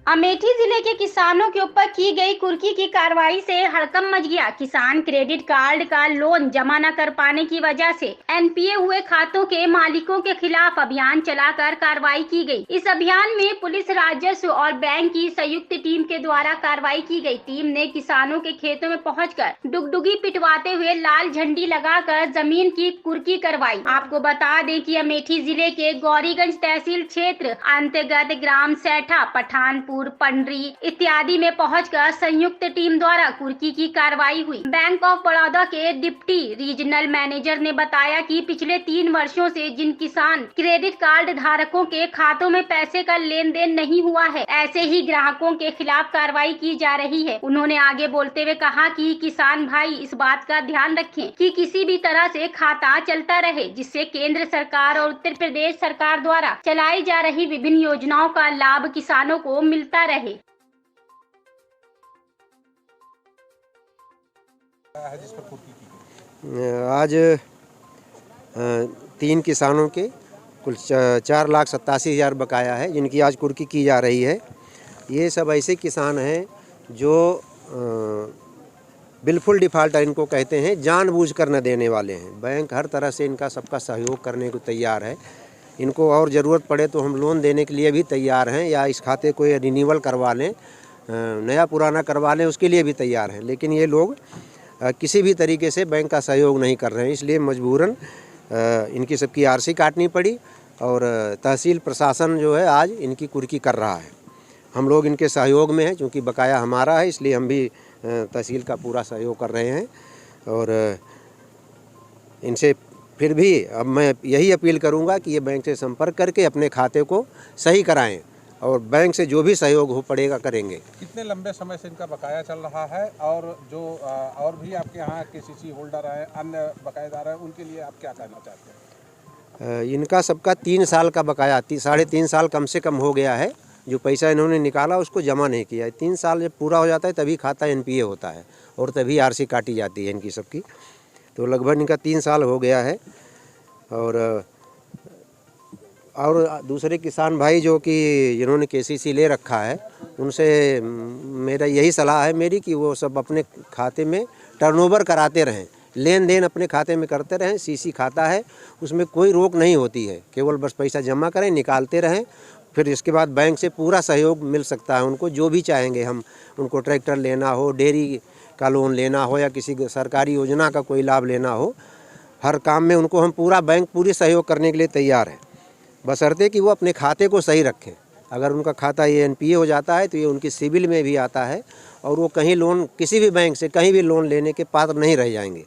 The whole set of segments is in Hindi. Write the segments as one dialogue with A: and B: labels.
A: अमेठी जिले के किसानों के ऊपर की गई कुर्की की कार्रवाई से हड़कंप मच गया। किसान क्रेडिट कार्ड का लोन जमा न कर पाने की वजह से एनपीए हुए खातों के मालिकों के खिलाफ अभियान चलाकर कार्रवाई की गई। इस अभियान में पुलिस, राजस्व और बैंक की संयुक्त टीम के द्वारा कार्रवाई की गई। टीम ने किसानों के खेतों में पहुंचकर डुगडुगी पिटवाते हुए लाल झंडी लगाकर जमीन की कुर्की करवाई। आपको बता दें कि अमेठी जिले के गौरीगंज तहसील क्षेत्र अंतर्गत ग्राम सैठा, पठानपुर, पंडरी इत्यादि में पहुंचकर संयुक्त टीम द्वारा कुर्की की कार्रवाई हुई। बैंक ऑफ बड़ौदा के डिप्टी रीजनल मैनेजर ने बताया कि पिछले 3 वर्षों से जिन किसान क्रेडिट कार्ड धारकों के खातों में पैसे का लेन देन नहीं हुआ है, ऐसे ही ग्राहकों के खिलाफ कार्रवाई की जा रही है। उन्होंने आगे बोलते हुए कहा कि किसान भाई इस बात का ध्यान रखें कि किसी भी तरह से खाता चलता रहे, जिससे केंद्र सरकार और उत्तर प्रदेश सरकार द्वारा चलाई जा रही विभिन्न योजनाओं का लाभ किसानों को मिलता रहे।
B: आज 3 किसानों के कुल 4,87,000 बकाया है, जिनकी आज कुर्की की जा रही है। ये सब ऐसे किसान हैं जो बिल्कुल डिफ़ाल्टर इनको कहते हैं, जानबूझकर न देने वाले हैं। बैंक हर तरह से इनका सबका सहयोग करने को तैयार है। इनको और ज़रूरत पड़े तो हम लोन देने के लिए भी तैयार हैं, या इस खाते को रिन्यूअल करवा लें, नया पुराना करवा लें, उसके लिए भी तैयार हैं। लेकिन ये लोग किसी भी तरीके से बैंक का सहयोग नहीं कर रहे हैं, इसलिए मजबूरन इनकी सबकी आरसी काटनी पड़ी और तहसील प्रशासन जो है आज इनकी कुर्की कर रहा है। हम लोग इनके सहयोग में हैं, क्योंकि बकाया हमारा है, इसलिए हम भी तहसील का पूरा सहयोग कर रहे हैं। और इनसे फिर भी अब मैं यही अपील करूंगा कि ये बैंक से संपर्क करके अपने खाते को सही कराएं और बैंक से जो भी सहयोग हो पड़ेगा करेंगे।
C: कितने लंबे समय से इनका बकाया चल रहा है, और जो और भी आपके यहाँ केसीसी होल्डर हैं, अन्य बकायेदार हैं, उनके लिए आप क्या कहना चाहते हैं?
B: इनका सबका 3 साल का बकाया, 3.5 साल कम से कम हो गया है। जो पैसा इन्होंने निकाला उसको जमा नहीं किया है। 3 साल जब पूरा हो जाता है तभी खाता एनपीए होता है और तभी आरसी काटी जाती है इनकी सबकी। तो लगभग इनका 3 साल हो गया है। और दूसरे किसान भाई जो कि जिन्होंने केसीसी ले रखा है, उनसे मेरा यही सलाह है मेरी कि वो सब अपने खाते में टर्नओवर कराते रहें, लेन देन अपने खाते में करते रहें। सीसी खाता है, उसमें कोई रोक नहीं होती है, केवल बस पैसा जमा करें, निकालते रहें। फिर इसके बाद बैंक से पूरा सहयोग मिल सकता है उनको, जो भी चाहेंगे हम। उनको ट्रैक्टर लेना हो, डेयरी का लोन लेना हो, या किसी सरकारी योजना का कोई लाभ लेना हो, हर काम में उनको हम पूरा बैंक पूरी सहयोग करने के लिए तैयार है, बशर्ते कि वो अपने खाते को सही रखें। अगर उनका खाता ये एनपीए हो जाता है तो ये उनकी सिविल में भी आता है और वो कहीं लोन, किसी भी बैंक से कहीं भी लोन लेने के पात्र नहीं रह जाएंगे।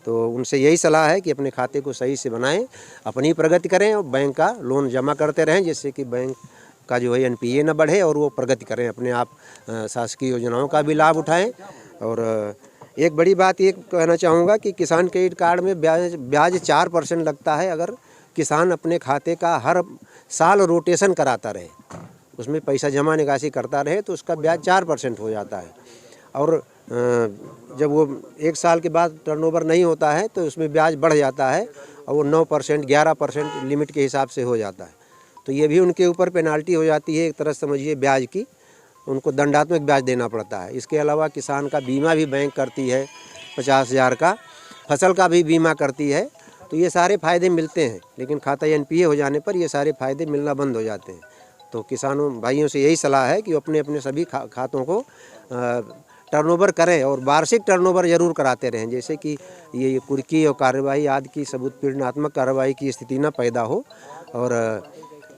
B: तो उनसे यही सलाह है कि अपने खाते को सही से बनाएं, अपनी प्रगति करें और बैंक का लोन जमा करते रहें, जिससे कि बैंक का जो है एनपीए न बढ़े और वो प्रगति करें, अपने आप शासकीय योजनाओं का भी लाभ उठाएं। और एक बड़ी बात ये कहना चाहूँगा कि किसान क्रेडिट कार्ड में ब्याज 4% लगता है। अगर किसान अपने खाते का हर साल रोटेशन कराता रहे, उसमें पैसा जमा निकासी करता रहे, तो उसका ब्याज 4% हो जाता है। और जब वो 1 साल के बाद टर्नओवर नहीं होता है तो उसमें ब्याज बढ़ जाता है और वो 9%, 11% लिमिट के हिसाब से हो जाता है। तो ये भी उनके ऊपर पेनाल्टी हो जाती है, एक तरह समझिए ब्याज की, उनको दंडात्मक ब्याज देना पड़ता है। इसके अलावा किसान का बीमा भी बैंक करती है 50,000 का, फसल का भी बीमा करती है। तो ये सारे फ़ायदे मिलते हैं, लेकिन खाता एनपीए हो जाने पर ये सारे फ़ायदे मिलना बंद हो जाते हैं। तो किसानों भाइयों से यही सलाह है कि अपने अपने सभी खातों को टर्नओवर करें और वार्षिक टर्नओवर ज़रूर कराते रहें, जैसे कि ये कुर्की और कार्रवाई आदि की सबूत पीड़नात्मक कार्रवाई की स्थिति न पैदा हो, और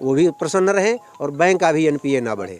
B: वो भी प्रसन्न रहें और बैंक का भी एनपीए ना बढ़े।